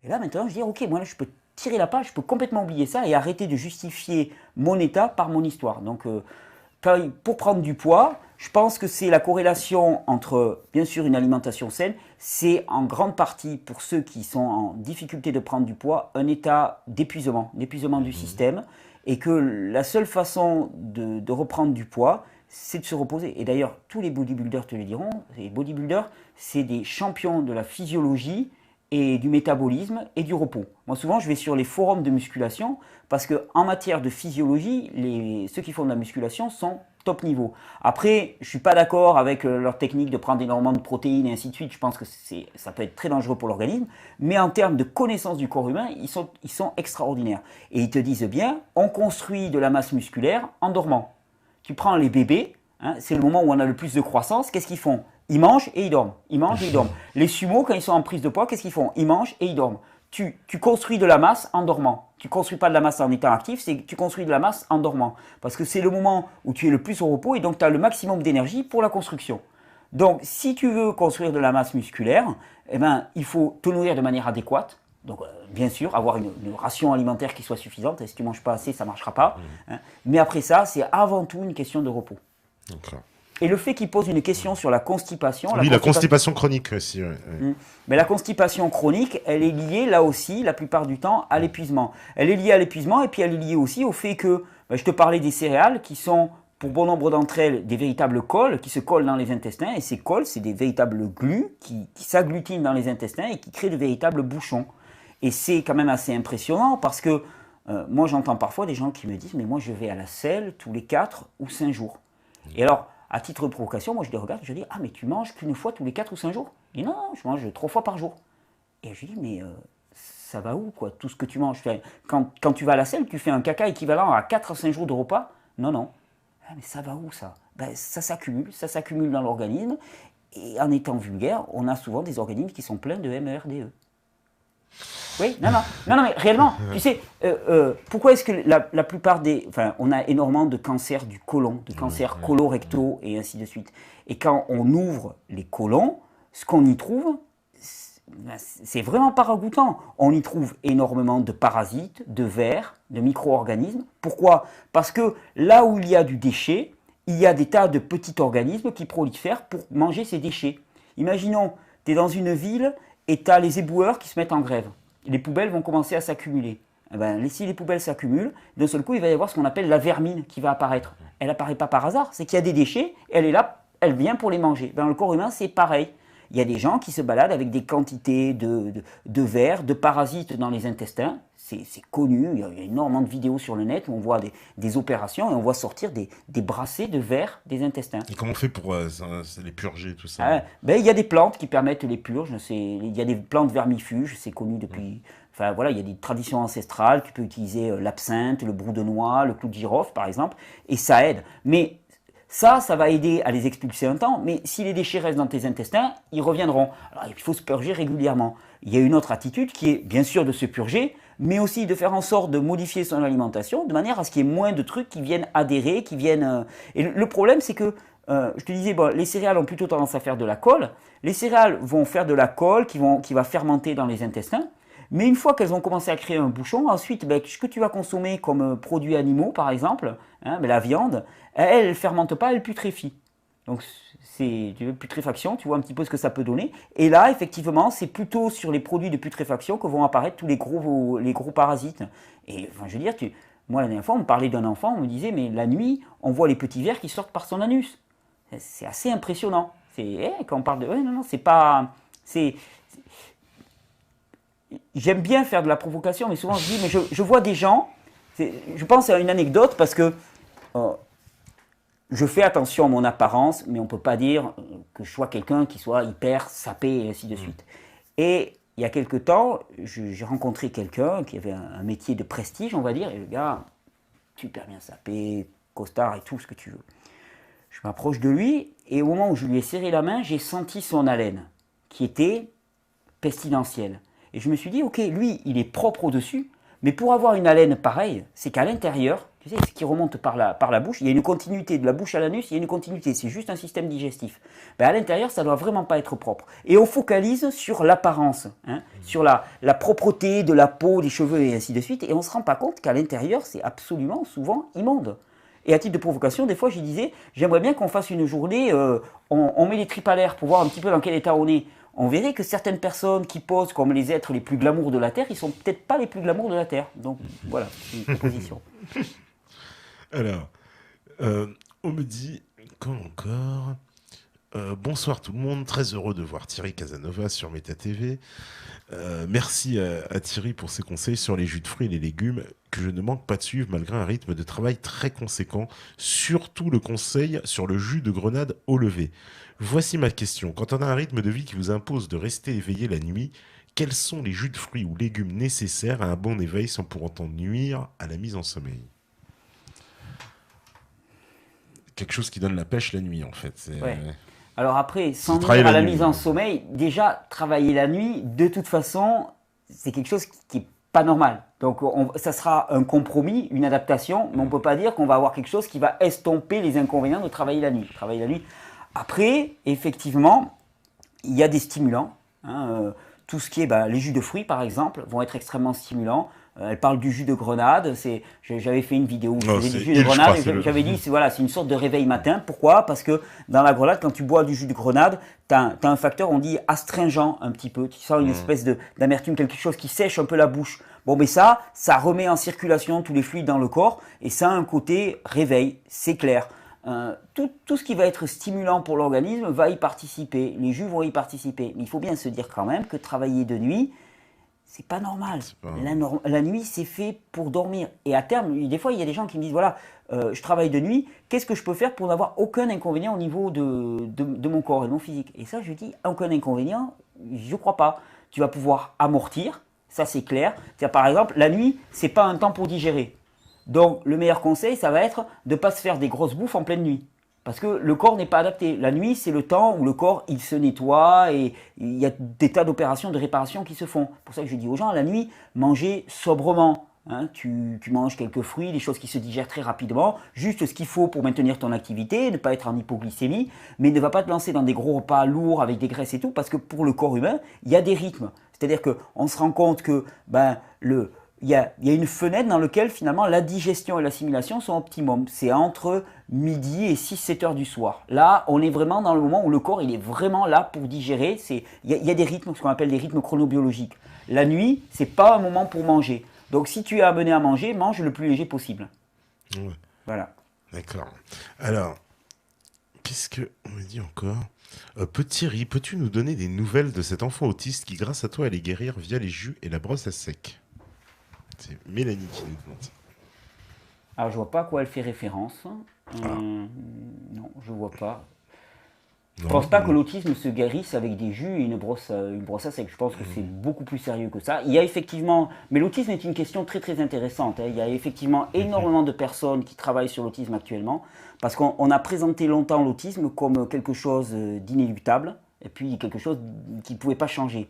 Et là, maintenant, je dis, ok, moi, là, je peux tirer la page, je peux complètement oublier ça et arrêter de justifier mon état par mon histoire. Donc, pour prendre du poids, je pense que c'est la corrélation entre, bien sûr, une alimentation saine, c'est en grande partie, pour ceux qui sont en difficulté de prendre du poids, un état d'épuisement, du système, et que la seule façon de reprendre du poids, c'est de se reposer. Et d'ailleurs, tous les bodybuilders te le diront, les bodybuilders, c'est des champions de la physiologie et du métabolisme et du repos. Moi, souvent, je vais sur les forums de musculation parce qu'en matière de physiologie, ceux qui font de la musculation sont top niveau. Après, je ne suis pas d'accord avec leur technique de prendre énormément de protéines et ainsi de suite. Je pense que ça peut être très dangereux pour l'organisme. Mais en termes de connaissance du corps humain, ils sont extraordinaires. Et ils te disent bien, on construit de la masse musculaire en dormant. Tu prends les bébés, hein, c'est le moment où on a le plus de croissance, qu'est-ce qu'ils font? Ils mangent et ils dorment. Ils mangent et ils dorment. Les sumos, quand ils sont en prise de poids, qu'est-ce qu'ils font? Ils mangent et ils dorment. Tu construis de la masse en dormant. Tu ne construis pas de la masse en étant actif, tu construis de la masse en dormant. Parce que c'est le moment où tu es le plus au repos et donc tu as le maximum d'énergie pour la construction. Donc, si tu veux construire de la masse musculaire, eh ben, il faut te nourrir de manière adéquate. Donc, bien sûr, avoir une ration alimentaire qui soit suffisante. Et si tu ne manges pas assez, ça ne marchera pas. Hein. Mais après ça, c'est avant tout une question de repos. D'accord. Et le fait qu'il pose une question sur la constipation... Oui, la constipation chronique aussi. Ouais. Mais la constipation chronique, elle est liée là aussi, la plupart du temps, à l'épuisement. Elle est liée à l'épuisement et puis elle est liée aussi au fait que, je te parlais des céréales qui sont, pour bon nombre d'entre elles, des véritables cols qui se collent dans les intestins. Et ces cols, c'est des véritables glues qui s'agglutinent dans les intestins et qui créent de véritables bouchons. Et c'est quand même assez impressionnant parce que moi, j'entends parfois des gens qui me disent « mais moi, je vais à la selle tous les 4 ou 5 jours ». Et alors, à titre de provocation, moi je les regarde, je dis « ah mais tu manges qu'une fois tous les 4 ou 5 jours ?» Il dit « non, je mange 3 fois par jour ». Et je dis « mais ça va où quoi, tout ce que tu manges ?» Quand tu vas à la selle, tu fais un caca équivalent à 4 à 5 jours de repas ? Non, non. Ah, mais ça va où ça ? Ça s'accumule dans l'organisme. Et en étant vulgaire, on a souvent des organismes qui sont pleins de MERDE. Oui, non, mais réellement, tu sais, pourquoi est-ce que la plupart enfin, on a énormément de cancers du côlon, de cancers colorectaux et ainsi de suite. Et quand on ouvre les côlons, ce qu'on y trouve, c'est vraiment pas ragoûtant. On y trouve énormément de parasites, de vers, de micro-organismes. Pourquoi? Parce que là où il y a du déchet, il y a des tas de petits organismes qui prolifèrent pour manger ces déchets. Imaginons, tu es dans une ville et tu as les éboueurs qui se mettent en grève. Les poubelles vont commencer à s'accumuler. Si les poubelles s'accumulent, d'un seul coup, il va y avoir ce qu'on appelle la vermine qui va apparaître. Elle n'apparaît pas par hasard, c'est qu'il y a des déchets, elle est là, elle vient pour les manger. Dans le corps humain, c'est pareil. Il y a des gens qui se baladent avec des quantités de vers, de parasites dans les intestins. C'est connu, il y a énormément de vidéos sur le net où on voit des opérations et on voit sortir des brassées de vers des intestins. Et comment on fait pour les purger, tout ça? Il y a des plantes qui permettent les purges. Il y a des plantes vermifuges, c'est connu depuis... Enfin voilà, il y a des traditions ancestrales. Tu peux utiliser l'absinthe, le brou de noix, le clou de girofle par exemple, et ça aide. Mais ça va aider à les expulser un temps, mais si les déchets restent dans tes intestins, ils reviendront. Alors il faut se purger régulièrement. Il y a une autre attitude qui est bien sûr de se purger, mais aussi de faire en sorte de modifier son alimentation de manière à ce qu'il y ait moins de trucs qui viennent adhérer, qui viennent... Et le problème, c'est que, je te disais, les céréales ont plutôt tendance à faire de la colle. Les céréales vont faire de la colle qui va fermenter dans les intestins. Mais une fois qu'elles ont commencé à créer un bouchon, ensuite, ce que tu vas consommer comme produits animaux, par exemple, la viande, elle ne fermente pas, elle putréfie. Donc, c'est de putréfaction, tu vois un petit peu ce que ça peut donner. Et là, effectivement, c'est plutôt sur les produits de putréfaction que vont apparaître tous les gros parasites. Et enfin, je veux dire, moi, la dernière fois, on me parlait d'un enfant, on me disait, mais la nuit, on voit les petits vers qui sortent par son anus. C'est assez impressionnant. Quand on parle de... non, c'est pas... J'aime bien faire de la provocation, mais souvent je dis, mais je vois des gens, je pense à une anecdote parce que je fais attention à mon apparence, mais on ne peut pas dire que je sois quelqu'un qui soit hyper sapé et ainsi de suite. Et il y a quelque temps, j'ai rencontré quelqu'un qui avait un métier de prestige, on va dire, et le gars, super bien sapé, costard et tout ce que tu veux. Je m'approche de lui et au moment où je lui ai serré la main, j'ai senti son haleine qui était pestilentielle. Et je me suis dit, ok, lui, il est propre au-dessus, Mais pour avoir une haleine pareille, c'est qu'à l'intérieur, tu sais, ce qui remonte par la bouche, il y a une continuité de la bouche à l'anus, il y a une continuité, c'est juste un système digestif. Ben à l'intérieur, ça ne doit vraiment pas être propre. Et on focalise sur l'apparence, hein, sur la propreté de la peau, des cheveux et ainsi de suite, et on ne se rend pas compte qu'à l'intérieur, c'est absolument souvent immonde. Et à titre de provocation, des fois, je disais, j'aimerais bien qu'on fasse une journée, on met les tripes à l'air pour voir un petit peu dans quel état on est. On verrait que certaines personnes qui posent comme les êtres les plus glamour de la Terre, ils sont peut-être pas les plus glamour de la Terre. Donc voilà, c'est une proposition. Alors, on me dit, quand encore bonsoir tout le monde, très heureux de voir Thierry Casanova sur Meta TV. Merci à Thierry pour ses conseils sur les jus de fruits et les légumes que je ne manque pas de suivre malgré un rythme de travail très conséquent, surtout le conseil sur le jus de grenade au lever. Voici ma question. Quand on a un rythme de vie qui vous impose de rester éveillé la nuit, quels sont les jus de fruits ou légumes nécessaires à un bon éveil sans pour autant nuire à la mise en sommeil? Quelque chose qui donne la pêche la nuit en fait. Ouais. Alors après, sans nuire à la mise en sommeil, déjà, travailler la nuit, de toute façon, c'est quelque chose qui n'est pas normal. Donc ça sera un compromis, une adaptation, mais on ne peut pas dire qu'on va avoir quelque chose qui va estomper les inconvénients de travailler la nuit. Travailler la nuit. Après, effectivement, il y a des stimulants. Hein, tout ce qui est les jus de fruits, par exemple, vont être extrêmement stimulants. Elle parle du jus de grenade. J'avais fait une vidéo où je faisais du jus de grenade. J'avais dit, c'est une sorte de réveil matin. Pourquoi? Parce que dans la grenade, quand tu bois du jus de grenade, tu as un facteur, on dit astringent un petit peu. Tu sens une espèce d'amertume, quelque chose qui sèche un peu la bouche. Bon, mais ça remet en circulation tous les fluides dans le corps. Et ça a un côté réveil, c'est clair. Tout ce qui va être stimulant pour l'organisme va y participer. Les jus vont y participer. Mais il faut bien se dire quand même que travailler de nuit, c'est pas normal. La nuit, c'est fait pour dormir. Et à terme, des fois, il y a des gens qui me disent, voilà, je travaille de nuit, qu'est-ce que je peux faire pour n'avoir aucun inconvénient au niveau de mon corps et de mon physique? Et ça, je dis, aucun inconvénient, je ne crois pas. Tu vas pouvoir amortir, ça c'est clair. Par exemple, la nuit, c'est pas un temps pour digérer. Donc, le meilleur conseil, ça va être de ne pas se faire des grosses bouffes en pleine nuit. Parce que le corps n'est pas adapté. La nuit, c'est le temps où le corps, il se nettoie et il y a des tas d'opérations de réparation qui se font. C'est pour ça que je dis aux gens, la nuit, mangez sobrement. Hein, tu manges quelques fruits, des choses qui se digèrent très rapidement, juste ce qu'il faut pour maintenir ton activité, ne pas être en hypoglycémie, mais ne va pas te lancer dans des gros repas lourds avec des graisses et tout, parce que pour le corps humain, il y a des rythmes. C'est-à-dire qu'on se rend compte que il y a une fenêtre dans laquelle finalement la digestion et l'assimilation sont optimum. C'est entre midi et 6-7 heures du soir. Là, on est vraiment dans le moment où le corps il est vraiment là pour digérer. Il y a des rythmes, ce qu'on appelle des rythmes chronobiologiques. La nuit, c'est pas un moment pour manger. Donc si tu es amené à manger, mange le plus léger possible. Ouais. Voilà. D'accord. Alors, qu'est-ce qu'on me dit encore? Thierry, peux-tu nous donner des nouvelles de cet enfant autiste qui, grâce à toi, allait guérir via les jus et la brosse à sec? C'est Mélanie qui nous demande. Alors, je vois pas à quoi elle fait référence. Non, je vois pas. Je ne pense pas que l'autisme se guérisse avec des jus et une brosse à sec. Je pense que c'est beaucoup plus sérieux que ça. Il y a effectivement, mais l'autisme est une question très très intéressante. Il y a effectivement énormément de personnes qui travaillent sur l'autisme actuellement, parce qu'on a présenté longtemps l'autisme comme quelque chose d'inéluctable, et puis quelque chose qui ne pouvait pas changer.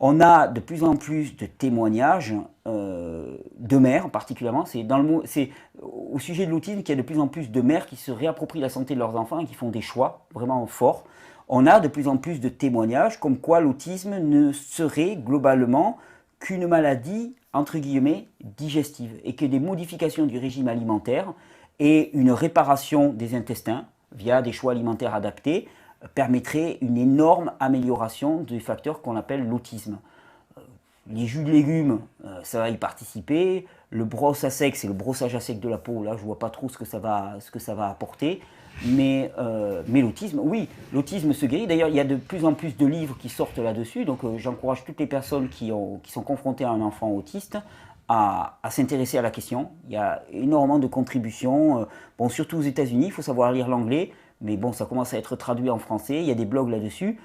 On a de plus en plus de témoignages de mères, particulièrement. C'est au sujet de l'autisme qu'il y a de plus en plus de mères qui se réapproprient la santé de leurs enfants et qui font des choix vraiment forts. On a de plus en plus de témoignages comme quoi l'autisme ne serait globalement qu'une maladie, entre guillemets, digestive. Et que des modifications du régime alimentaire et une réparation des intestins via des choix alimentaires adaptés permettrait une énorme amélioration des facteurs qu'on appelle l'autisme. Les jus de légumes, ça va y participer. Le brosse à sec, c'est le brossage à sec de la peau. Là, je ne vois pas trop ce que ça va apporter. Mais l'autisme, oui, l'autisme se guérit. D'ailleurs, il y a de plus en plus de livres qui sortent là-dessus. Donc, j'encourage toutes les personnes qui sont confrontées à un enfant autiste à s'intéresser à la question. Il y a énormément de contributions. Surtout aux États-Unis, il faut savoir lire l'anglais. Mais bon, ça commence à être traduit en français, il y a des blogs là-dessus.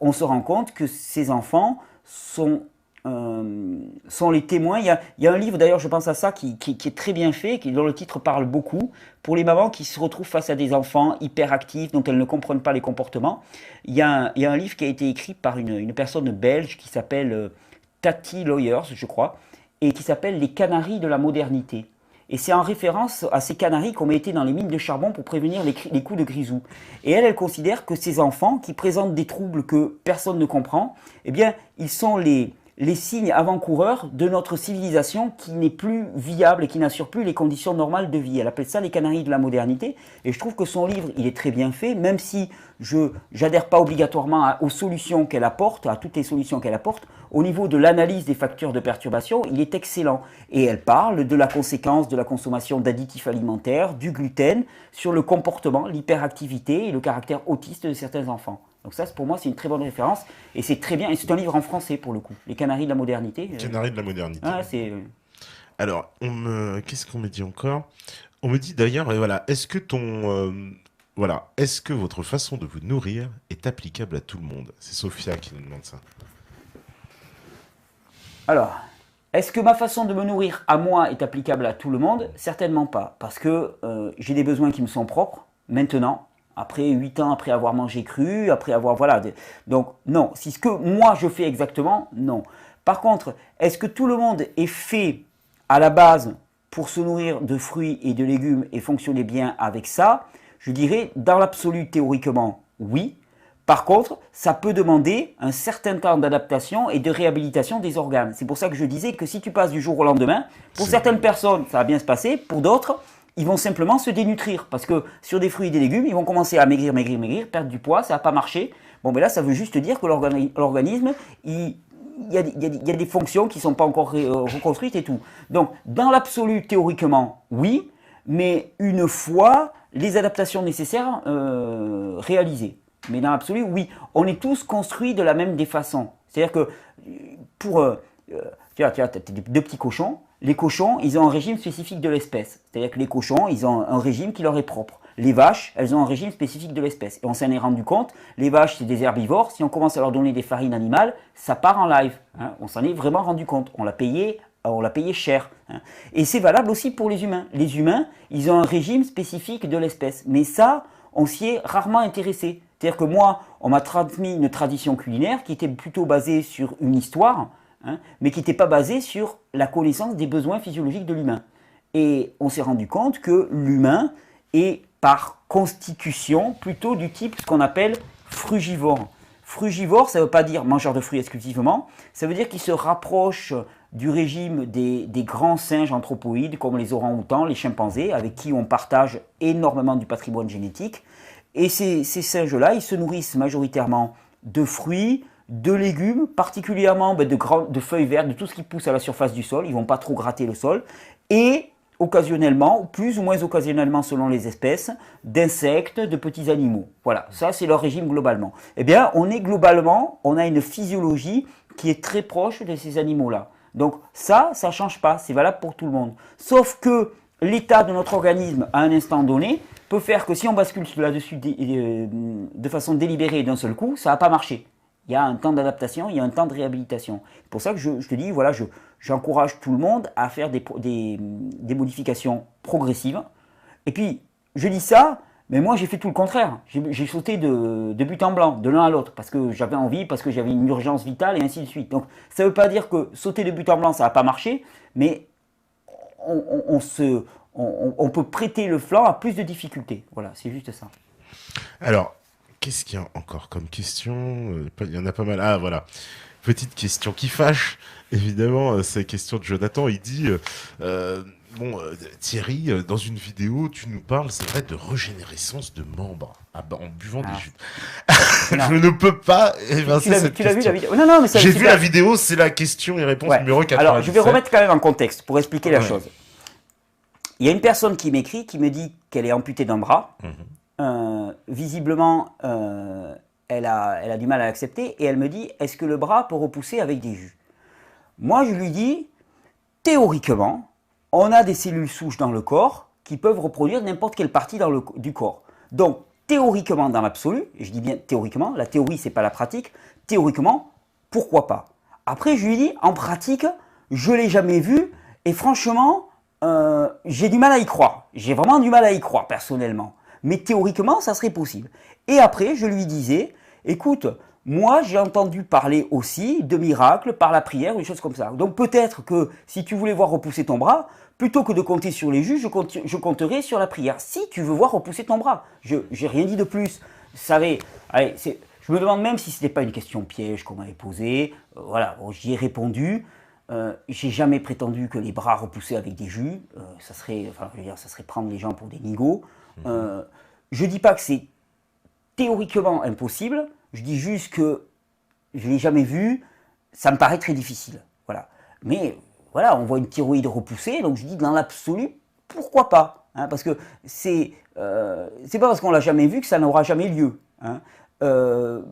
On se rend compte que ces enfants sont les témoins. Il y a un livre, d'ailleurs, je pense à ça, qui est très bien fait, dont le titre parle beaucoup, pour les mamans qui se retrouvent face à des enfants hyperactifs, dont elles ne comprennent pas les comportements. Il y a un livre qui a été écrit par une personne belge qui s'appelle Tati Lawyers, je crois. et qui s'appelle les canaries de la modernité. Et c'est en référence à ces canaris qu'on mettait dans les mines de charbon pour prévenir les coups de grisou. Et elle considère que ces enfants qui présentent des troubles que personne ne comprend, eh bien, ils sont les signes avant-coureurs de notre civilisation qui n'est plus viable et qui n'assure plus les conditions normales de vie. Elle appelle ça les canaris de la modernité. Et je trouve que son livre, il est très bien fait, même si je n'adhère pas obligatoirement aux solutions qu'elle apporte, à toutes les solutions qu'elle apporte. Au niveau de l'analyse des facteurs de perturbation, il est excellent. Et elle parle de la conséquence de la consommation d'additifs alimentaires, du gluten, sur le comportement, l'hyperactivité et le caractère autiste de certains enfants. Donc ça, pour moi, c'est une très bonne référence. Et c'est très bien. Et c'est un livre en français, pour le coup. Les Canaris de la modernité. Canaris de la modernité. Ah, c'est... Alors, qu'est-ce qu'on me dit encore? On me dit d'ailleurs, voilà, est-ce que votre façon de vous nourrir est applicable à tout le monde? C'est Sophia qui nous demande ça. Alors, est-ce que ma façon de me nourrir à moi est applicable à tout le monde? Certainement pas. Parce que j'ai des besoins qui me sont propres, maintenant. Après 8 ans, après avoir mangé cru, après avoir... Voilà. Donc, non. Si ce que moi je fais exactement, non. Par contre, est-ce que tout le monde est fait à la base pour se nourrir de fruits et de légumes et fonctionner bien avec ça? Je dirais, dans l'absolu, théoriquement, oui. Par contre, ça peut demander un certain temps d'adaptation et de réhabilitation des organes. C'est pour ça que je disais que si tu passes du jour au lendemain, pour certaines personnes, ça va bien se passer. Pour d'autres, ils vont simplement se dénutrir. Parce que sur des fruits et des légumes, ils vont commencer à maigrir, perdre du poids, ça ne va pas marcher. Bon, mais là, ça veut juste dire que l'organisme, il y a des fonctions qui ne sont pas encore reconstruites et tout. Donc, dans l'absolu, théoriquement, oui. Mais une fois les adaptations nécessaires réalisées. Mais dans l'absolu, oui. On est tous construits de la même des façons. C'est-à-dire que pour... tu as deux petits cochons. Les cochons, ils ont un régime spécifique de l'espèce. C'est-à-dire que les cochons, ils ont un régime qui leur est propre. Les vaches, elles ont un régime spécifique de l'espèce. Et on s'en est rendu compte, les vaches, c'est des herbivores. Si on commence à leur donner des farines animales, ça part en live. Hein. On s'en est vraiment rendu compte. On l'a payé cher. Hein. Et c'est valable aussi pour les humains. Les humains, ils ont un régime spécifique de l'espèce. Mais ça, on s'y est rarement intéressé. C'est-à-dire que moi, on m'a transmis une tradition culinaire qui était plutôt basée sur une histoire, hein, mais qui n'était pas basée sur la connaissance des besoins physiologiques de l'humain. Et on s'est rendu compte que l'humain est par constitution plutôt du type ce qu'on appelle frugivore. Frugivore, ça ne veut pas dire mangeur de fruits exclusivement, ça veut dire qu'il se rapproche du régime des grands singes anthropoïdes comme les orang-outans, les chimpanzés, avec qui on partage énormément du patrimoine génétique. Et ces singes-là, ils se nourrissent majoritairement de fruits, de légumes, particulièrement de feuilles vertes, de tout ce qui pousse à la surface du sol. Ils ne vont pas trop gratter le sol. Et occasionnellement, plus ou moins occasionnellement selon les espèces, d'insectes, de petits animaux. Voilà, ça c'est leur régime globalement. Eh bien, on a une physiologie qui est très proche de ces animaux-là. Donc ça ne change pas, c'est valable pour tout le monde. Sauf que l'état de notre organisme à un instant donné peut faire que si on bascule là-dessus de façon délibérée d'un seul coup, ça ne va pas marcher. Il y a un temps d'adaptation, il y a un temps de réhabilitation. C'est pour ça que je te dis, voilà, j'encourage tout le monde à faire des modifications progressives. Et puis, je dis ça, mais moi j'ai fait tout le contraire. J'ai sauté de but en blanc, de l'un à l'autre, parce que j'avais envie, parce que j'avais une urgence vitale et ainsi de suite. Donc ça ne veut pas dire que sauter de but en blanc, ça ne va pas marcher, mais on peut prêter le flanc à plus de difficultés. Voilà, c'est juste ça. Alors, qu'est-ce qu'il y a encore comme question? Il y en a pas mal. Ah, voilà. Petite question qui fâche, évidemment, c'est la question de Jonathan. Il dit, Thierry, dans une vidéo, tu nous parles, c'est vrai, de régénérescence de membres en buvant des jus. Je ne peux pas évincer cette question. Tu l'as vu la vidéo? Non, mais j'ai vu la vidéo, c'est la question et réponse numéro 4. Alors, je vais remettre quand même en contexte pour expliquer la chose. Il y a une personne qui m'écrit, qui me dit qu'elle est amputée d'un bras. Visiblement, elle a du mal à l'accepter et elle me dit, est-ce que le bras peut repousser avec des jus? Moi, je lui dis, théoriquement, on a des cellules souches dans le corps qui peuvent reproduire n'importe quelle partie du corps. Donc, théoriquement, dans l'absolu, et je dis bien théoriquement, la théorie, c'est pas la pratique, théoriquement, pourquoi pas? Après, je lui dis, en pratique, je ne l'ai jamais vu et franchement, j'ai du mal à y croire. J'ai vraiment du mal à y croire, personnellement. Mais théoriquement, ça serait possible. Et après, je lui disais, écoute, moi, j'ai entendu parler aussi de miracles par la prière ou des choses comme ça. Donc peut-être que si tu voulais voir repousser ton bras, plutôt que de compter sur les jus, je compterai sur la prière. Si tu veux voir repousser ton bras. Je n'ai rien dit de plus. Vous savez, allez, je me demande même si ce n'était pas une question piège qu'on m'avait posée. Voilà, bon, j'y ai répondu. J'ai jamais prétendu que les bras repoussaient avec des jus. Ça serait prendre les gens pour des nigauds. Je dis pas que c'est théoriquement impossible. Je dis juste que je ne l'ai jamais vu. Ça me paraît très difficile. Voilà. Mais voilà, on voit une thyroïde repoussée, donc je dis dans l'absolu, pourquoi pas, hein, parce que c'est pas parce qu'on l'a jamais vu que ça n'aura jamais lieu. Hein.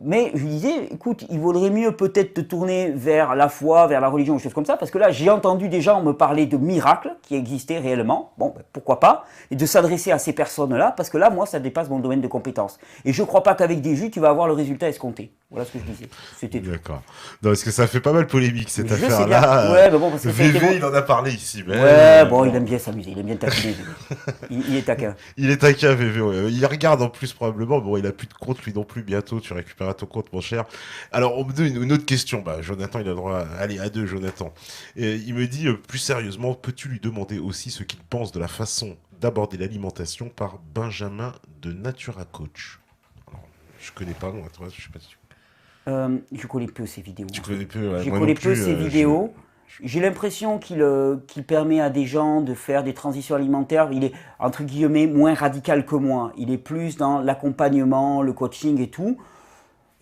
Mais je lui disais, écoute, il vaudrait mieux peut-être te tourner vers la foi, vers la religion, des choses comme ça, parce que là, j'ai entendu des gens me parler de miracles qui existaient réellement, bon, ben, pourquoi pas, et de s'adresser à ces personnes-là, parce que là, moi, ça dépasse mon domaine de compétence. Et je ne crois pas qu'avec des jus, tu vas avoir le résultat escompté. Voilà ce que je disais. C'était tout. D'accord. Non, parce que ça fait pas mal polémique, cette Je sais affaire-là. bien. Ouais, mais bon, parce que VV, il en a parlé ici. Mais ouais, bon, il aime bien s'amuser, il aime bien taquiner. Il est taquin. Il est taquin, VV. Ouais. Il regarde en plus, probablement. Bon, il a plus de compte, lui non plus. Bientôt, tu récupéreras ton compte, mon cher. Alors, on me donne une autre question. Bah, Jonathan, il a le droit. Allez, à deux, Jonathan. Et il me dit, plus sérieusement, peux-tu lui demander aussi ce qu'il pense de la façon d'aborder l'alimentation par Benjamin de Natura Coach? Alors, je connais pas, non, toi, je sais pas si tu... Je connais peu ces vidéos. Tu connais peu, ouais, je moi connais non plus, peu ces vidéos. J'ai l'impression qu'il permet à des gens de faire des transitions alimentaires. Il est, entre guillemets, moins radical que moi. Il est plus dans l'accompagnement, le coaching et tout.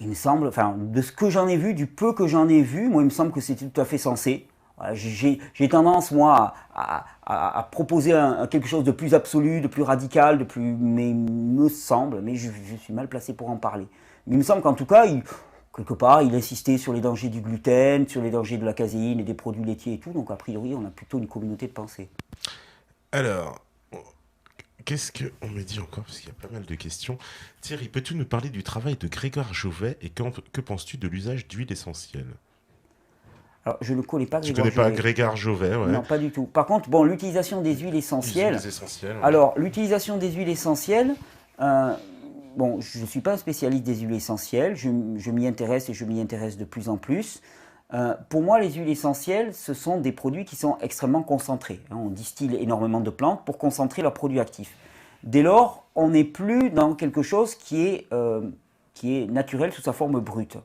Il me semble, enfin, de ce que j'en ai vu, du peu que j'en ai vu, moi, il me semble que c'était tout à fait sensé. J'ai tendance, moi, à proposer quelque chose de plus absolu, de plus radical, mais me semble, mais je suis mal placé pour en parler. Mais il me semble qu'en tout cas, quelque part, il insistait sur les dangers du gluten, sur les dangers de la caséine et des produits laitiers et tout. Donc, a priori, on a plutôt une communauté de pensée. Alors, qu'est-ce qu'on me dit encore? Parce qu'il y a pas mal de questions. Thierry, peux-tu nous parler du travail de Grégoire Jovet et que penses-tu de l'usage d'huile essentielle? Alors, je ne connais pas Grégoire Jovet. Tu connais pas Grégoire Jovet, ouais. Non, pas du tout. Par contre, bon, l'utilisation des huiles essentielles. Les huiles essentielles, ouais. Alors, l'utilisation des huiles essentielles... bon, je ne suis pas un spécialiste des huiles essentielles, je m'y intéresse et je m'y intéresse de plus en plus. Pour moi, les huiles essentielles, ce sont des produits qui sont extrêmement concentrés. On distille énormément de plantes pour concentrer leurs produits actifs. Dès lors, on n'est plus dans quelque chose qui est naturel sous sa forme brute.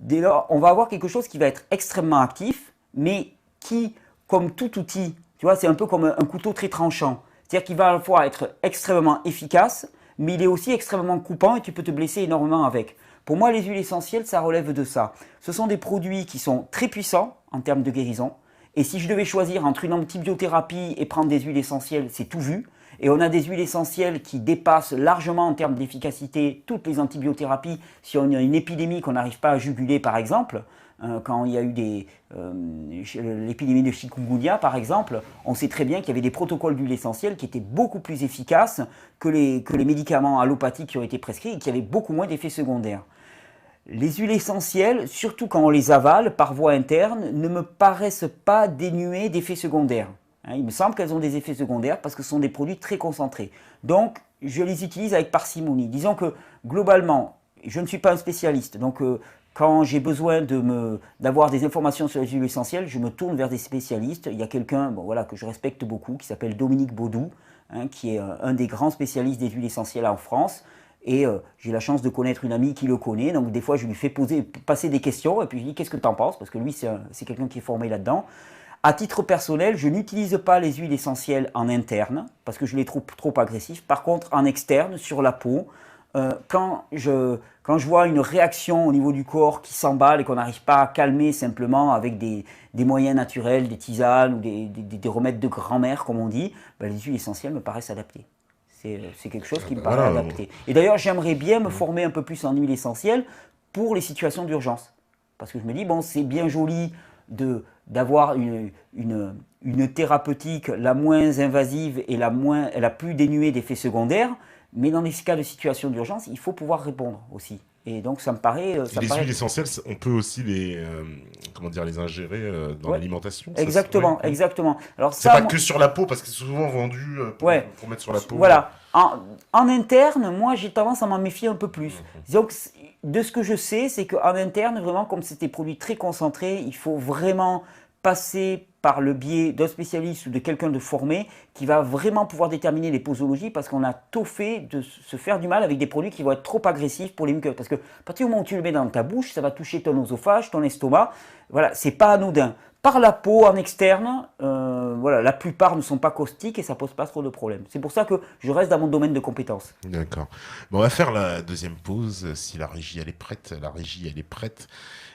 Dès lors, on va avoir quelque chose qui va être extrêmement actif, mais qui, comme tout outil, tu vois, c'est un peu comme un couteau très tranchant. C'est-à-dire qu'il va à la fois être extrêmement efficace, mais il est aussi extrêmement coupant et tu peux te blesser énormément avec. Pour moi, les huiles essentielles, ça relève de ça. Ce sont des produits qui sont très puissants en termes de guérison. Et si je devais choisir entre une antibiothérapie et prendre des huiles essentielles, c'est tout vu. Et on a des huiles essentielles qui dépassent largement en termes d'efficacité toutes les antibiothérapies. Si on a une épidémie qu'on n'arrive pas à juguler, par exemple, quand il y a eu l'épidémie de chikungunya, par exemple, on sait très bien qu'il y avait des protocoles d'huile essentielle qui étaient beaucoup plus efficaces que les médicaments allopathiques qui ont été prescrits et qui avaient beaucoup moins d'effets secondaires. Les huiles essentielles, surtout quand on les avale par voie interne, ne me paraissent pas dénuées d'effets secondaires. Il me semble qu'elles ont des effets secondaires parce que ce sont des produits très concentrés. Donc, je les utilise avec parcimonie. Disons que, globalement, je ne suis pas un spécialiste. Donc, quand j'ai besoin d'avoir des informations sur les huiles essentielles, je me tourne vers des spécialistes. Il y a quelqu'un que je respecte beaucoup, qui s'appelle Dominique Baudou, qui est un des grands spécialistes des huiles essentielles en France. Et j'ai la chance de connaître une amie qui le connaît. Donc, des fois, je lui fais passer des questions. Et puis, je lui dis, qu'est-ce que tu en penses? Parce que lui, c'est quelqu'un qui est formé là-dedans. À titre personnel, je n'utilise pas les huiles essentielles en interne parce que je les trouve trop agressifs. Par contre, en externe, sur la peau, quand je vois une réaction au niveau du corps qui s'emballe et qu'on n'arrive pas à calmer simplement avec des moyens naturels, des tisanes ou des remèdes de grand-mère, comme on dit, ben les huiles essentielles me paraissent adaptées. C'est quelque chose qui me paraît adapté. Et d'ailleurs, j'aimerais bien me former un peu plus en huile essentielle pour les situations d'urgence. Parce que je me dis, bon, c'est bien joli d'avoir une thérapeutique la moins invasive et la plus dénuée d'effets secondaires, mais dans les cas de situation d'urgence, il faut pouvoir répondre aussi. Et donc ça me paraît... les huiles essentielles, on peut aussi les ingérer dans l'alimentation. Exactement, exactement. Alors c'est pas que sur la peau, parce que c'est souvent vendu pour mettre sur la peau. Voilà. En interne, moi j'ai tendance à m'en méfier un peu plus. Disons que de ce que je sais, c'est qu'en interne, vraiment, comme c'est des produits très concentrés, il faut vraiment passer par le biais d'un spécialiste ou de quelqu'un de formé qui va vraiment pouvoir déterminer les posologies parce qu'on a tôt fait de se faire du mal avec des produits qui vont être trop agressifs pour les muqueuses. Parce que à partir du moment où tu le mets dans ta bouche, ça va toucher ton oesophage, ton estomac. Voilà, c'est pas anodin. Par la peau, en externe, voilà, la plupart ne sont pas caustiques et ça pose pas trop de problèmes. C'est pour ça que je reste dans mon domaine de compétences. D'accord. Bon, on va faire la deuxième pause. Si la régie, elle est prête, la régie, elle est prête.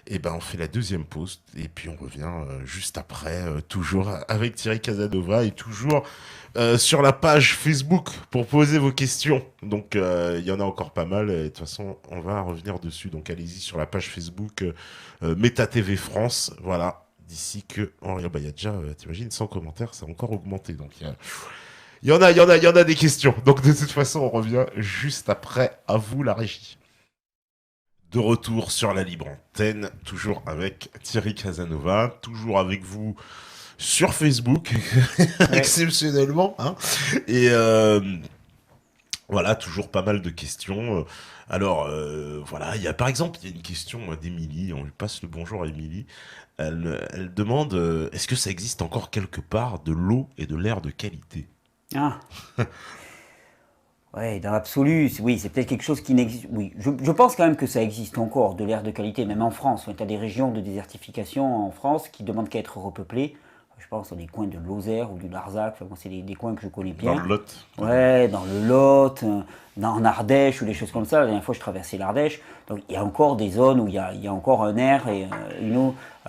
Et ben, on fait la deuxième pause et puis on revient juste après, toujours avec Thierry Casanova et toujours sur la page Facebook pour poser vos questions. Donc, il y en a encore pas mal. Et de toute façon, on va revenir dessus. Donc, allez-y sur la page Facebook Meta TV France. Voilà. D'ici que, oh, bah, il y a déjà, t'imagines, 100 commentaires, ça a encore augmenté. Donc, il y en a des questions. Donc, de toute façon, on revient juste après. À vous, la régie. De retour sur la libre antenne, toujours avec Thierry Casanova, toujours avec vous sur Facebook, exceptionnellement. Hein. Et voilà, toujours pas mal de questions. Alors, voilà, par exemple, il y a une question d'Émilie, on lui passe le bonjour à Émilie. Elle demande, est-ce que ça existe encore quelque part de l'eau et de l'air de qualité? Ah. Ouais, dans l'absolu, oui, c'est peut-être quelque chose qui n'existe. Oui, je pense quand même que ça existe encore, de l'air de qualité, même en France. Tu as des régions de désertification en France qui demandent qu'à être repeuplées. Je pense à des coins de Lozère ou du Larzac, enfin, c'est des coins que je connais bien. Dans le Lot. Ouais, dans le Lot, en Ardèche ou des choses comme ça. La dernière fois, je traversais l'Ardèche. Donc, il y a encore des zones où il y a encore un air et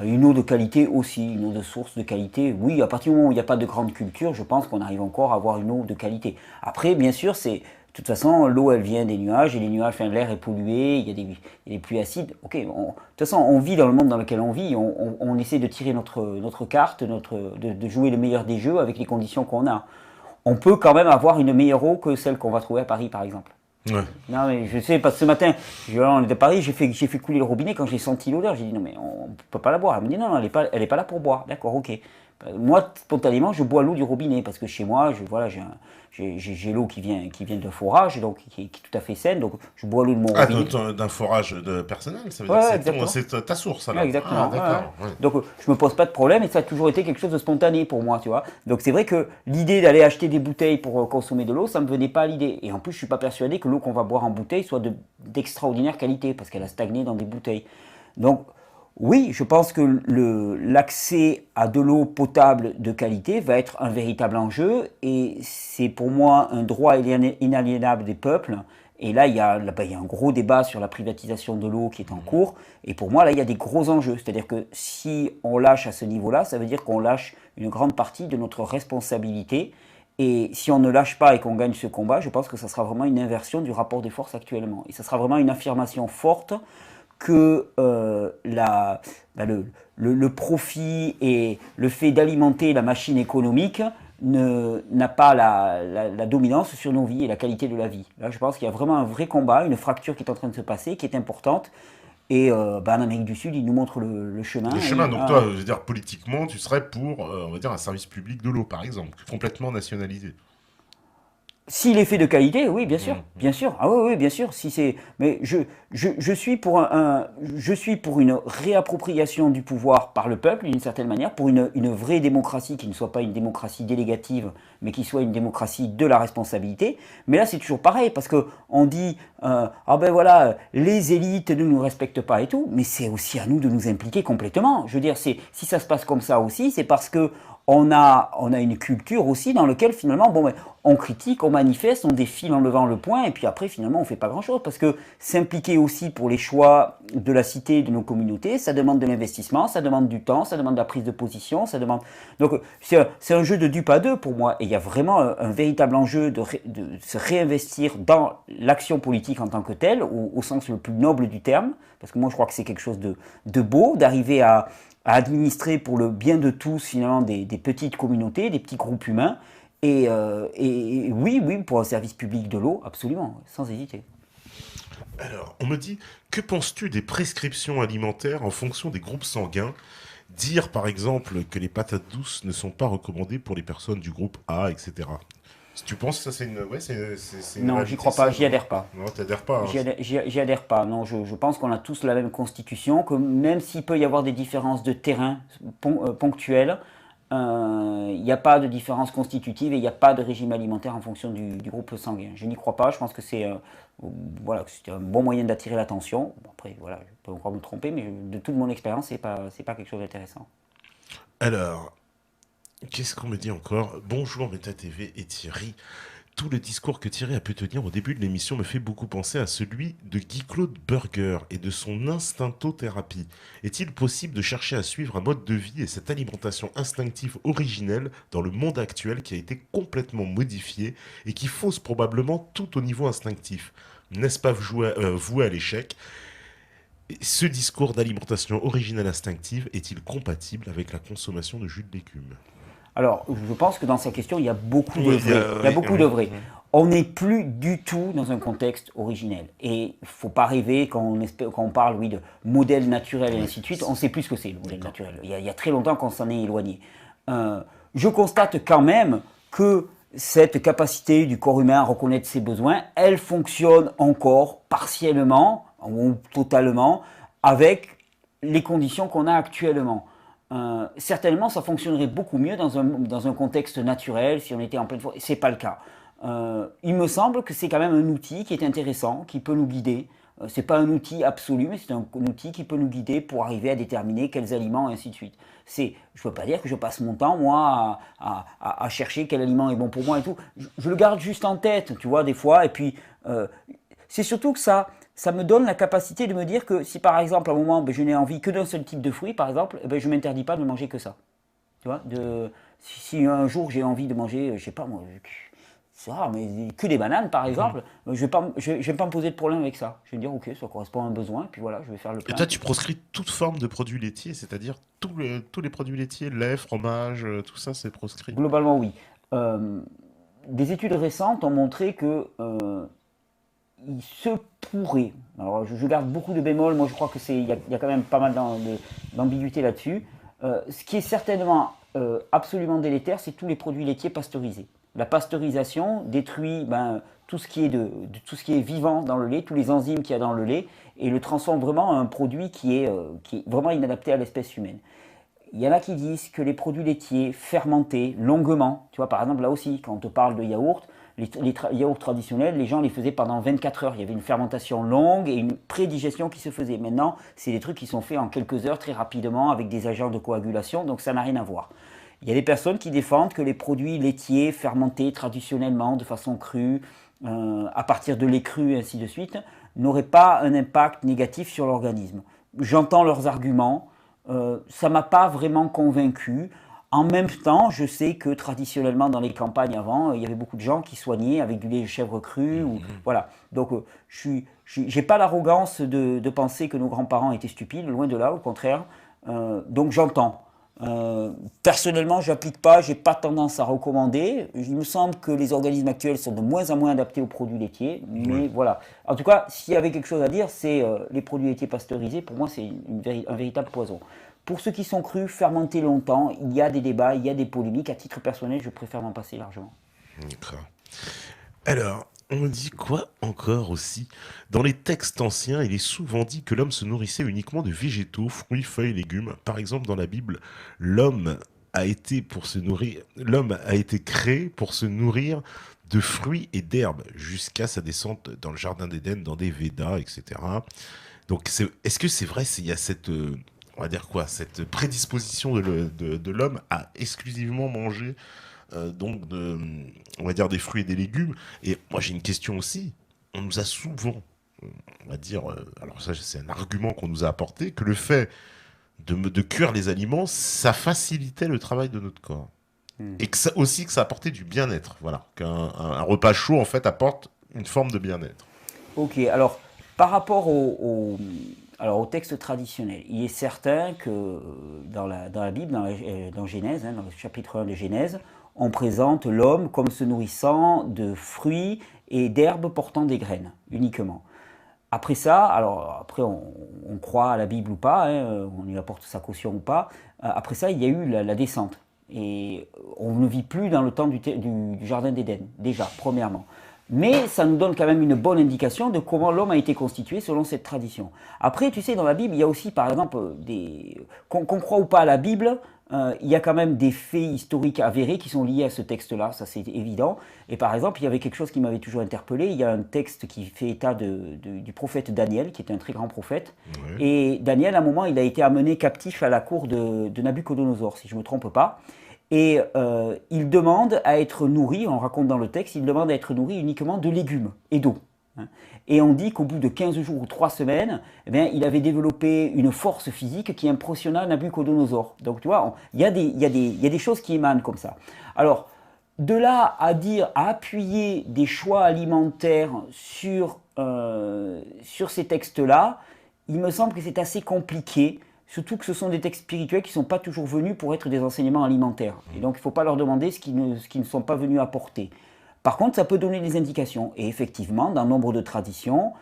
une eau de qualité aussi, une eau de source de qualité. Oui, à partir du moment où il n'y a pas de grande culture, je pense qu'on arrive encore à avoir une eau de qualité. Après, bien sûr, de toute façon, l'eau, elle vient des nuages, et les nuages, enfin, l'air est pollué, il y a des pluies acides. Ok, de toute façon, on vit dans le monde dans lequel on vit, on essaie de tirer notre carte, de jouer le meilleur des jeux avec les conditions qu'on a. On peut quand même avoir une meilleure eau que celle qu'on va trouver à Paris, par exemple. Ouais. Non, mais je sais, parce que ce matin, on était à Paris, j'ai fait couler le robinet, quand j'ai senti l'odeur, j'ai dit non, mais on ne peut pas la boire. Elle me dit non, elle est pas là pour boire. D'accord, ok. Moi, spontanément, je bois l'eau du robinet, parce que chez moi, j'ai l'eau qui vient de forage, donc qui est tout à fait saine, donc je bois l'eau de mon robinet. Ah, d'un forage personnel, ça veut Ouais, dire que c'est ta source, alors. Ouais, exactement. Ah, d'accord. Ouais. Donc je me pose pas de problème et ça a toujours été quelque chose de spontané pour moi, tu vois. Donc c'est vrai que l'idée d'aller acheter des bouteilles pour consommer de l'eau, ça me venait pas à l'idée. Et en plus, je suis pas persuadé que l'eau qu'on va boire en bouteille soit d'extraordinaire qualité parce qu'elle a stagné dans des bouteilles. Donc oui, je pense que l'accès à de l'eau potable de qualité va être un véritable enjeu et c'est pour moi un droit inaliénable des peuples. Et là, il y a un gros débat sur la privatisation de l'eau qui est en cours. Et pour moi, là, il y a des gros enjeux. C'est-à-dire que si on lâche à ce niveau-là, ça veut dire qu'on lâche une grande partie de notre responsabilité. Et si on ne lâche pas et qu'on gagne ce combat, je pense que ça sera vraiment une inversion du rapport des forces actuellement. Et ça sera vraiment une affirmation forte que le profit et le fait d'alimenter la machine économique n'a pas la dominance sur nos vies et la qualité de la vie. Là, je pense qu'il y a vraiment un vrai combat, une fracture qui est en train de se passer, qui est importante. Et en Amérique du Sud, ils nous montrent le chemin. Le chemin, donc toi, je veux dire, politiquement, tu serais pour, on va dire, un service public de l'eau, par exemple, complètement nationalisé. S'il est fait de qualité, oui, bien sûr, bien sûr. Ah oui, oui, bien sûr. Mais je suis pour une réappropriation du pouvoir par le peuple, d'une certaine manière, pour une vraie démocratie qui ne soit pas une démocratie délégative, mais qui soit une démocratie de la responsabilité. Mais là, c'est toujours pareil, parce que on dit, ah ben voilà, les élites ne nous respectent pas et tout, mais c'est aussi à nous de nous impliquer complètement. Je veux dire, si ça se passe comme ça aussi, c'est parce que on a une culture aussi dans laquelle finalement, on critique, on manifeste, on défile en levant le poing, et puis après finalement on fait pas grand chose, parce que s'impliquer aussi pour les choix de la cité, de nos communautés, ça demande de l'investissement, ça demande du temps, ça demande de la prise de position, ça demande... Donc c'est un jeu de dupe à deux pour moi, et il y a vraiment un véritable enjeu de se réinvestir dans l'action politique en tant que telle, au sens le plus noble du terme, parce que moi je crois que c'est quelque chose de beau, d'arriver à administrer pour le bien de tous finalement des petites communautés, des petits groupes humains. Et oui, pour un service public de l'eau, absolument, sans hésiter. Alors, on me dit, que penses-tu des prescriptions alimentaires en fonction des groupes sanguins? Dire par exemple que les patates douces ne sont pas recommandées pour les personnes du groupe A, etc. Tu penses que ça c'est une, ouais, c'est une Non, j'y réalité crois pas, ça, j'y non? adhère pas. Non, t'adhères pas, hein. J'y adhère pas. Non, je pense qu'on a tous la même constitution, que même s'il peut y avoir des différences de terrain ponctuelles, il n'y a pas de différence constitutive et il n'y a pas de régime alimentaire en fonction du groupe sanguin. Je n'y crois pas. Je pense que voilà, c'est un bon moyen d'attirer l'attention. Bon, après, voilà, je peux encore me tromper, mais de toute mon expérience, c'est pas quelque chose d'intéressant. Alors, qu'est-ce qu'on me dit encore? Bonjour Meta TV et Thierry. Tout le discours que Thierry a pu tenir au début de l'émission me fait beaucoup penser à celui de Guy-Claude Burger et de son instinctothérapie. Est-il possible de chercher à suivre un mode de vie et cette alimentation instinctive originelle dans le monde actuel qui a été complètement modifié et qui fausse probablement tout au niveau instinctif? N'est-ce pas voué à l'échec? Et ce discours d'alimentation originelle instinctive est-il compatible avec la consommation de jus de légumes? Alors, je pense que dans sa question, il y a beaucoup de Oui, vrai. Il y a oui, beaucoup de oui. vrai. On n'est plus du tout dans un contexte originel. Et il ne faut pas rêver quand on parle, oui, de modèle naturel et Oui, ainsi de suite. On ne sait plus ce que c'est, le modèle d'accord. naturel. Il y a très longtemps qu'on s'en est éloigné. Je constate quand même que cette capacité du corps humain à reconnaître ses besoins, elle fonctionne encore partiellement ou totalement avec les conditions qu'on a actuellement. Certainement, ça fonctionnerait beaucoup mieux dans un contexte naturel si on était en pleine forêt. C'est pas le cas. Il me semble que c'est quand même un outil qui est intéressant, qui peut nous guider. C'est pas un outil absolu, mais c'est un outil qui peut nous guider pour arriver à déterminer quels aliments et ainsi de suite. Je peux pas dire que je passe mon temps moi à chercher quel aliment est bon pour moi et tout. Je le garde juste en tête, tu vois, des fois. Et puis c'est surtout que ça me donne la capacité de me dire que si par exemple à un moment ben, je n'ai envie que d'un seul type de fruit, par exemple, ben, je ne m'interdis pas de manger que ça. Tu vois, si un jour j'ai envie de manger, je sais pas moi, c'est rare, mais que des bananes par Mhm. exemple, je vais pas me poser de problème avec ça. Je vais me dire ok, ça correspond à un besoin, puis voilà, je vais faire le Et plein. toi, tu proscris toute forme de produits laitiers, c'est-à-dire tous les produits laitiers, lait, fromage, tout ça, c'est proscrit. Globalement oui. Euh, des études récentes ont montré que il se pourrait, alors je garde beaucoup de bémols, moi je crois que il y a quand même pas mal d'ambiguïté là-dessus. Ce qui est certainement absolument délétère, c'est tous les produits laitiers pasteurisés. La pasteurisation détruit tout ce qui est tout ce qui est vivant dans le lait, tous les enzymes qu'il y a dans le lait, et le transforme vraiment en un produit qui est vraiment inadapté à l'espèce humaine. Il y en a qui disent que les produits laitiers fermentés longuement, tu vois, par exemple là aussi, quand on te parle de yaourt, les yaourts traditionnels, les gens les faisaient pendant 24 heures. Il y avait une fermentation longue et une prédigestion qui se faisait. Maintenant, c'est des trucs qui sont faits en quelques heures, très rapidement, avec des agents de coagulation, donc ça n'a rien à voir. Il y a des personnes qui défendent que les produits laitiers fermentés traditionnellement, de façon crue, à partir de lait cru et ainsi de suite, n'auraient pas un impact négatif sur l'organisme. J'entends leurs arguments, ça ne m'a pas vraiment convaincu. En même temps, je sais que traditionnellement dans les campagnes avant, il y avait beaucoup de gens qui soignaient avec du lait de chèvre cru. Ou, Mhm. voilà. Donc, je n'ai pas l'arrogance de penser que nos grands-parents étaient stupides, loin de là, au contraire. Donc, j'entends. Personnellement, je n'applique pas, je n'ai pas tendance à recommander. Il me semble que les organismes actuels sont de moins en moins adaptés aux produits laitiers. Ouais. Mais voilà. En tout cas, s'il y avait quelque chose à dire, c'est les produits laitiers pasteurisés. Pour moi, c'est un véritable poison. Pour ceux qui sont crus, fermentés longtemps, il y a des débats, il y a des polémiques. À titre personnel, je préfère m'en passer largement. D'accord. Alors, on me dit quoi encore aussi? Dans les textes anciens, il est souvent dit que l'homme se nourrissait uniquement de végétaux, fruits, feuilles, légumes. Par exemple, dans la Bible, l'homme a été créé pour se nourrir de fruits et d'herbes jusqu'à sa descente dans le jardin d'Éden, dans des Védas, etc. Donc, est-ce que c'est vrai, il y a cette, on va dire quoi, cette prédisposition de l'homme à exclusivement manger on va dire des fruits et des légumes. Et moi j'ai une question aussi. On nous a souvent, on va dire, alors ça c'est un argument qu'on nous a apporté, que le fait de cuire les aliments, ça facilitait le travail de notre corps. Et que ça, aussi que ça apportait du bien-être. Voilà, un repas chaud en fait apporte une forme de bien-être. Ok, alors par rapport alors, au texte traditionnel, il est certain que dans la Bible, dans Genèse, dans le chapitre 1 de Genèse, on présente l'homme comme se nourrissant de fruits et d'herbes portant des graines, uniquement. Après ça, alors après on croit à la Bible ou pas, hein, on y apporte sa caution ou pas. Après ça, il y a eu la descente. Et on ne vit plus dans le temps du jardin d'Éden, déjà, premièrement. Mais ça nous donne quand même une bonne indication de comment l'homme a été constitué selon cette tradition. Après, tu sais, dans la Bible, il y a aussi, par exemple, qu'on croit ou pas à la Bible, il y a quand même des faits historiques avérés qui sont liés à ce texte-là, ça c'est évident. Et par exemple, il y avait quelque chose qui m'avait toujours interpellé, il y a un texte qui fait état du prophète Daniel, qui était un très grand prophète. Ouais. Et Daniel, à un moment, il a été amené captif à la cour de Nabuchodonosor, si je ne me trompe pas. Et il demande à être nourri, on raconte dans le texte, il demande à être nourri uniquement de légumes et d'eau. Et on dit qu'au bout de 15 jours ou 3 semaines, eh bien, il avait développé une force physique qui impressionna Nabuchodonosor. Donc tu vois, il y a des choses qui émanent comme ça. Alors, de là à appuyer des choix alimentaires sur ces textes-là, il me semble que c'est assez compliqué. Surtout que ce sont des textes spirituels qui ne sont pas toujours venus pour être des enseignements alimentaires. Et donc il ne faut pas leur demander ce qu'ils ne sont pas venus apporter. Par contre, ça peut donner des indications. Et effectivement, dans nombre de traditions,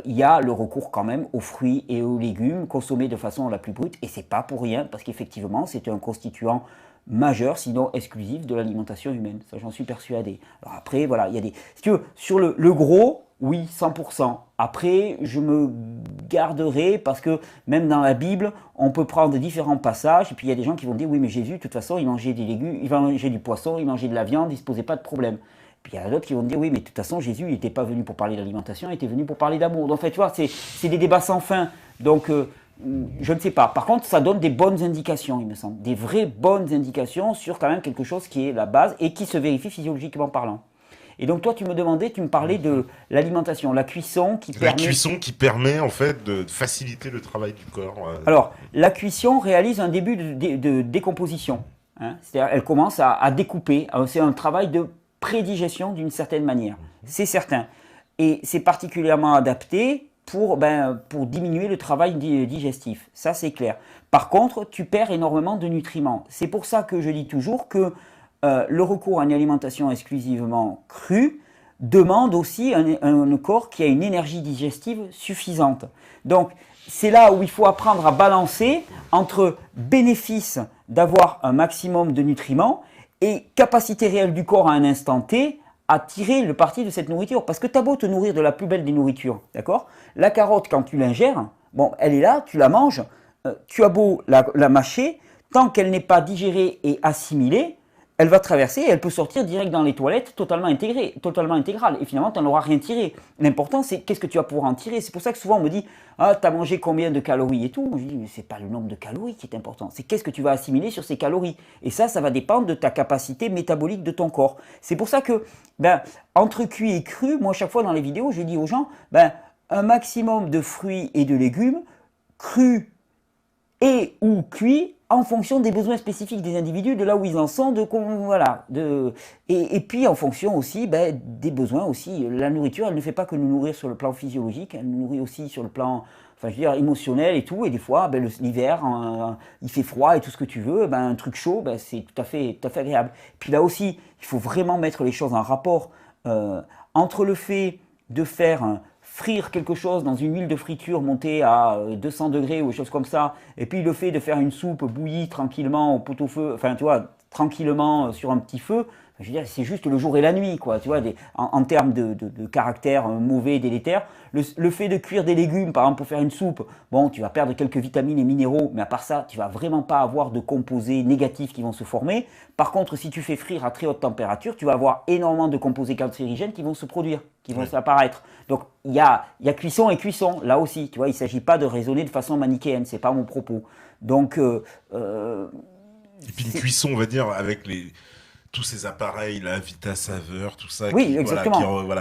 il y a le recours quand même aux fruits et aux légumes consommés de façon la plus brute. Et ce n'est pas pour rien, parce qu'effectivement, c'est un constituant majeur, sinon exclusif, de l'alimentation humaine. Ça, j'en suis persuadé. Alors après, voilà, il y a des... Si tu veux, sur le gros, oui, 100%. Après, je me garderai parce que même dans la Bible, on peut prendre différents passages et puis il y a des gens qui vont dire oui, mais Jésus, de toute façon, il mangeait des légumes, il mangeait du poisson, il mangeait de la viande, il ne se posait pas de problème. Puis il y a d'autres qui vont dire oui, mais de toute façon, Jésus, il n'était pas venu pour parler d'alimentation, il était venu pour parler d'amour. Donc en fait, tu vois, c'est des débats sans fin. Donc je ne sais pas. Par contre, ça donne des bonnes indications, il me semble. Des vraies bonnes indications sur quand même quelque chose qui est la base et qui se vérifie physiologiquement parlant. Et donc toi, tu me parlais de l'alimentation, la cuisson qui permet... La cuisson qui permet en fait de faciliter le travail du corps. Alors, la cuisson réalise un début de décomposition. Hein, c'est-à-dire, elle commence à découper. C'est un travail de prédigestion d'une certaine manière. C'est certain. Et c'est particulièrement adapté pour diminuer le travail digestif. Ça, c'est clair. Par contre, tu perds énormément de nutriments. C'est pour ça que je dis toujours que le recours à une alimentation exclusivement crue demande aussi un corps qui a une énergie digestive suffisante. Donc, c'est là où il faut apprendre à balancer entre bénéfice d'avoir un maximum de nutriments et capacité réelle du corps à un instant T à tirer le parti de cette nourriture. Parce que tu as beau te nourrir de la plus belle des nourritures, d'accord ? La carotte, quand tu l'ingères, bon, elle est là, tu la manges, tu as beau la mâcher, tant qu'elle n'est pas digérée et assimilée, elle va traverser et elle peut sortir direct dans les toilettes totalement intégrale. Et finalement, tu n'en auras rien tiré. L'important, c'est qu'est-ce que tu vas pouvoir en tirer. C'est pour ça que souvent, on me dit « Ah, tu as mangé combien de calories et tout ?» Je dis « Mais ce n'est pas le nombre de calories qui est important. C'est qu'est-ce que tu vas assimiler sur ces calories. » Et ça va dépendre de ta capacité métabolique de ton corps. C'est pour ça que, entre cuit et cru, moi, chaque fois dans les vidéos, je dis aux gens un maximum de fruits et de légumes, crus et ou cuits, en fonction des besoins spécifiques des individus, de là où ils en sont, et puis en fonction aussi des besoins aussi. La nourriture, elle ne fait pas que nous nourrir sur le plan physiologique, elle nous nourrit aussi sur le plan émotionnel et tout, et des fois, l'hiver, il fait froid et tout ce que tu veux, un truc chaud, c'est tout à fait agréable. Puis là aussi, il faut vraiment mettre les choses en rapport entre le fait de faire frire quelque chose dans une huile de friture montée à 200 degrés ou des choses comme ça, et puis le fait de faire une soupe bouillie tranquillement au pot-au-feu, tranquillement sur un petit feu, je veux dire, c'est juste le jour et la nuit, quoi, tu vois, en termes de caractère mauvais, délétère. Le fait de cuire des légumes, par exemple, pour faire une soupe, bon, tu vas perdre quelques vitamines et minéraux, mais à part ça, tu vas vraiment pas avoir de composés négatifs qui vont se former. Par contre, si tu fais frire à très haute température, tu vas avoir énormément de composés cancérigènes qui vont se produire, qui vont apparaître. Donc, il y a cuisson et cuisson, là aussi, tu vois, il ne s'agit pas de raisonner de façon manichéenne, c'est pas mon propos. Donc, et puis une cuisson, on va dire, avec tous ces appareils, la Vita Saveur, tout ça, oui,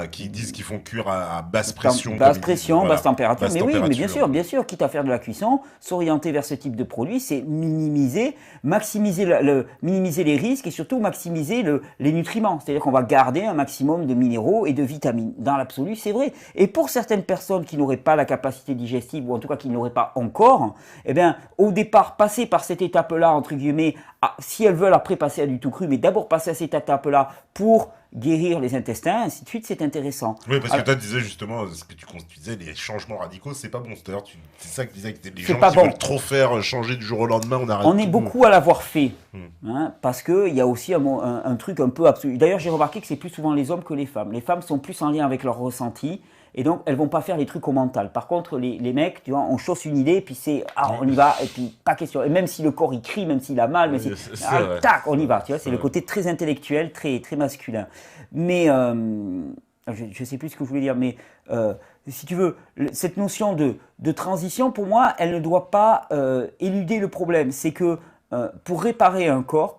qui disent qu'ils font cuire à basse pression. Basse pression, basse température. Mais oui, mais bien sûr, quitte à faire de la cuisson, s'orienter vers ce type de produit, c'est minimiser les risques et surtout maximiser les nutriments. C'est-à-dire qu'on va garder un maximum de minéraux et de vitamines. Dans l'absolu, c'est vrai. Et pour certaines personnes qui n'auraient pas la capacité digestive, ou en tout cas qui ne l'auraient pas encore, au départ, passer par cette étape-là, entre guillemets, si elles veulent après passer à du tout cru, mais d'abord passer à cette étape-là pour guérir les intestins, ainsi de suite, c'est intéressant. Oui, parce Alors, que toi, tu disais justement, ce que tu disais, les changements radicaux, c'est pas bon. C'est-à-dire, c'est ça que tu disais, que les c'est gens pas qui bon. veulent trop faire changer du jour au lendemain, on arrête On est tout. beaucoup à l'avoir fait, Hmm. parce qu'il y a aussi un truc un peu absolu. D'ailleurs, j'ai remarqué que c'est plus souvent les hommes que les femmes. Les femmes sont plus en lien avec leur ressenti, et donc elles vont pas faire les trucs au mental. Par contre, les mecs, tu vois, on chausse une idée, puis c'est, on y va, et puis pas question. Et même si le corps il crie, même s'il a mal, même si, Vrai. tac, on y va. Tu vois, c'est C'est le vrai. côté très intellectuel, très, très masculin. Mais je sais plus ce que je voulais dire, mais si tu veux, cette notion de transition, pour moi, elle ne doit pas éluder le problème. C'est que pour réparer un corps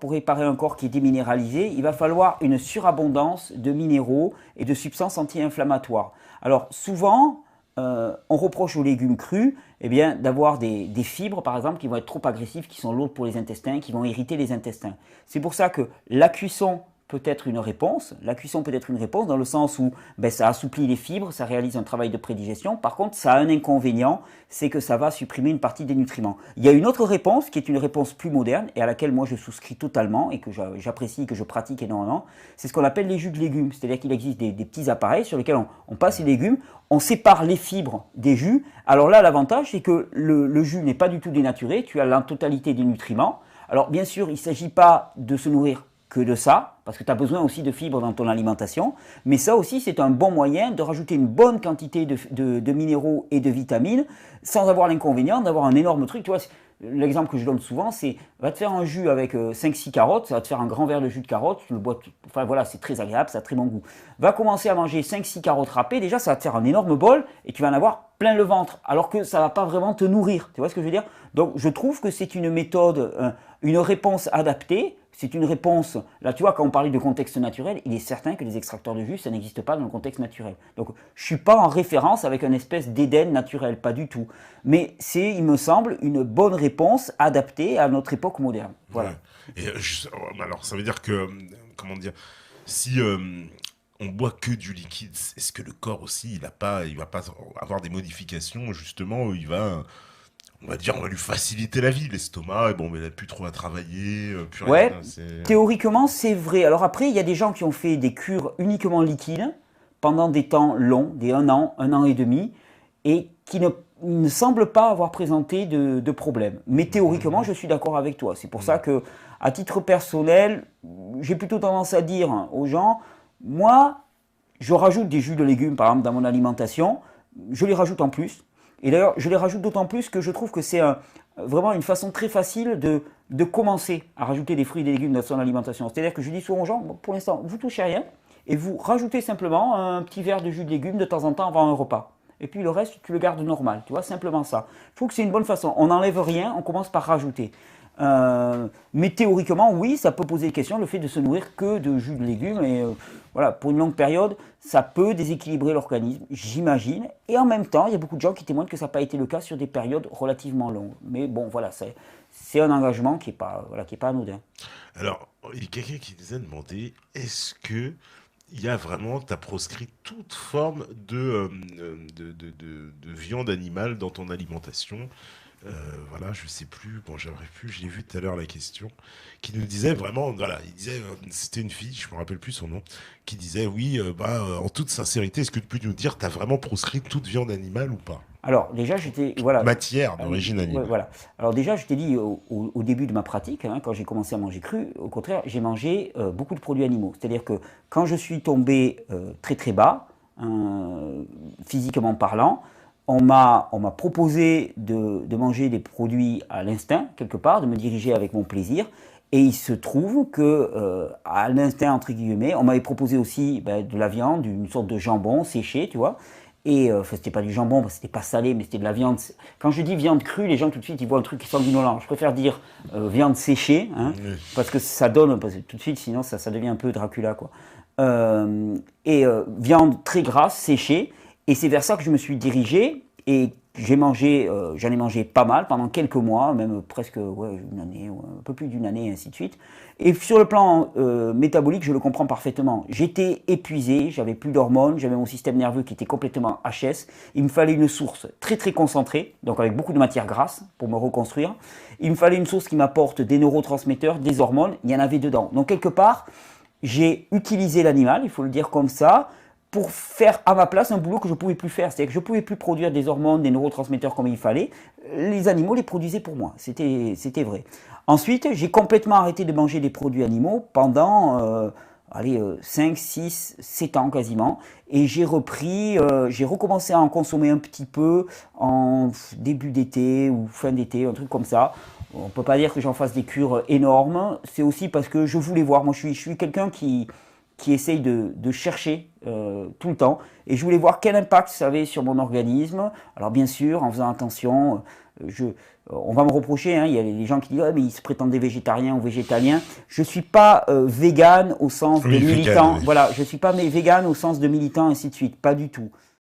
qui est déminéralisé, il va falloir une surabondance de minéraux et de substances anti-inflammatoires. Alors souvent, on reproche aux légumes crus eh bien, d'avoir des fibres, par exemple, qui vont être trop agressives, qui sont lourdes pour les intestins, qui vont irriter les intestins. C'est pour ça que la cuisson peut être une réponse. La cuisson peut être une réponse dans le sens où ça assouplit les fibres, ça réalise un travail de prédigestion. Par contre, ça a un inconvénient, c'est que ça va supprimer une partie des nutriments. Il y a une autre réponse qui est une réponse plus moderne et à laquelle moi je souscris totalement et que j'apprécie, que je pratique énormément. C'est ce qu'on appelle les jus de légumes. C'est-à-dire qu'il existe des petits appareils sur lesquels on passe les légumes, on sépare les fibres des jus. Alors là, l'avantage, c'est que le jus n'est pas du tout dénaturé, tu as la totalité des nutriments. Alors bien sûr, il ne s'agit pas de se nourrir que de ça, parce que tu as besoin aussi de fibres dans ton alimentation, mais ça aussi c'est un bon moyen de rajouter une bonne quantité de minéraux et de vitamines, sans avoir l'inconvénient d'avoir un énorme truc. Tu vois, l'exemple que je donne souvent, c'est va te faire un jus avec 5-6 carottes, ça va te faire un grand verre de jus de carotte, tu le bois, enfin voilà, c'est très agréable, ça a très bon goût. Va commencer à manger 5-6 carottes râpées, déjà ça va te faire un énorme bol, et tu vas en avoir plein le ventre, alors que ça ne va pas vraiment te nourrir, tu vois ce que je veux dire? Donc je trouve que c'est une méthode, une réponse adaptée. C'est une réponse, là tu vois, quand on parlait de contexte naturel, il est certain que les extracteurs de jus, ça n'existe pas dans le contexte naturel. Donc je ne suis pas en référence avec une espèce d'Éden naturel, pas du tout. Mais c'est, il me semble, une bonne réponse adaptée à notre époque moderne. Voilà. Ouais. Et alors, ça veut dire que, comment dire, si on boit que du liquide, est-ce que le corps aussi, il va pas avoir des modifications, justement, où il va... On va dire, on va lui faciliter la vie, l'estomac, et bon, mais il n'a plus trop à travailler, plus Ouais, rien. théoriquement c'est vrai. Alors après, il y a des gens qui ont fait des cures uniquement liquides pendant des temps longs, des un an et demi, et qui ne semblent pas avoir présenté de problème. Mais théoriquement, je suis d'accord avec toi. C'est pour ça que, à titre personnel, j'ai plutôt tendance à dire aux gens, moi, je rajoute des jus de légumes, par exemple, dans mon alimentation, je les rajoute en plus. Et d'ailleurs, je les rajoute d'autant plus que je trouve que c'est vraiment une façon très facile de commencer à rajouter des fruits et des légumes dans son alimentation. C'est-à-dire que je dis souvent aux gens, bon, pour l'instant, vous touchez rien, et vous rajoutez simplement un petit verre de jus de légumes de temps en temps avant un repas. Et puis le reste, tu le gardes normal, tu vois, simplement ça. Je trouve que c'est une bonne façon. On n'enlève rien, on commence par rajouter. Mais théoriquement, oui, ça peut poser question, le fait de se nourrir que de jus de légumes. Et voilà, pour une longue période, ça peut déséquilibrer l'organisme, j'imagine. Et en même temps, il y a beaucoup de gens qui témoignent que ça n'a pas été le cas sur des périodes relativement longues. Mais bon, voilà, c'est un engagement qui n'est pas, voilà, qui est pas anodin. Alors, il y a quelqu'un qui nous a demandé, est-ce que il y a vraiment, tu as proscrit toute forme de viande animale dans ton alimentation? Voilà, je sais plus, bon, j'aimerais plus, je l'ai vu tout à l'heure la question, qui nous disait vraiment, voilà, il disait, c'était une fille, je me rappelle plus son nom, qui disait, oui, en toute sincérité, est-ce que tu peux nous dire, tu as vraiment proscrit toute viande animale ou pas? Alors déjà, j'étais voilà. Matière d'origine Ouais, animale. voilà. Alors déjà, je t'ai dit au début de ma pratique, quand j'ai commencé à manger cru, au contraire, j'ai mangé beaucoup de produits animaux. C'est-à-dire que quand je suis tombé très très bas, physiquement parlant, on m'a proposé de manger des produits à l'instinct, quelque part, de me diriger avec mon plaisir. Et il se trouve que, à l'instinct, entre guillemets, on m'avait proposé aussi de la viande, une sorte de jambon séché, tu vois. Et c'était pas du jambon, parce que c'était pas salé, mais c'était de la viande. Quand je dis viande crue, les gens tout de suite ils voient un truc sanguinolent. Je préfère dire viande séchée, parce que ça donne, parce que tout de suite, sinon ça devient un peu Dracula, quoi. Viande très grasse, séchée. Et c'est vers ça que je me suis dirigé. Et j'en ai mangé pas mal pendant quelques mois, même presque une année, un peu plus d'une année, et ainsi de suite. Et sur le plan métabolique, je le comprends parfaitement. J'étais épuisé, j'avais plus d'hormones, j'avais mon système nerveux qui était complètement HS. Il me fallait une source très très concentrée, donc avec beaucoup de matière grasse pour me reconstruire. Il me fallait une source qui m'apporte des neurotransmetteurs, des hormones, il y en avait dedans. Donc quelque part, j'ai utilisé l'animal, il faut le dire comme ça, pour faire à ma place un boulot que je ne pouvais plus faire. C'est-à-dire que je ne pouvais plus produire des hormones, des neurotransmetteurs comme il fallait. Les animaux les produisaient pour moi, c'était vrai. Ensuite, j'ai complètement arrêté de manger des produits animaux pendant 5, 6, 7 ans quasiment. Et j'ai recommencé à en consommer un petit peu en début d'été ou fin d'été, un truc comme ça. On ne peut pas dire que j'en fasse des cures énormes. C'est aussi parce que je voulais voir. Moi, je suis quelqu'un qui essaye de chercher tout le temps. Et je voulais voir quel impact ça avait sur mon organisme. Alors bien sûr, en faisant attention, on va me reprocher, hein, il y a les gens qui disent mais ils se prétendaient végétariens ou végétaliens. Je ne suis pas vegan au sens de militant. Oui. Voilà, je ne suis pas vegan au sens de militant, ainsi de suite. Pas du tout.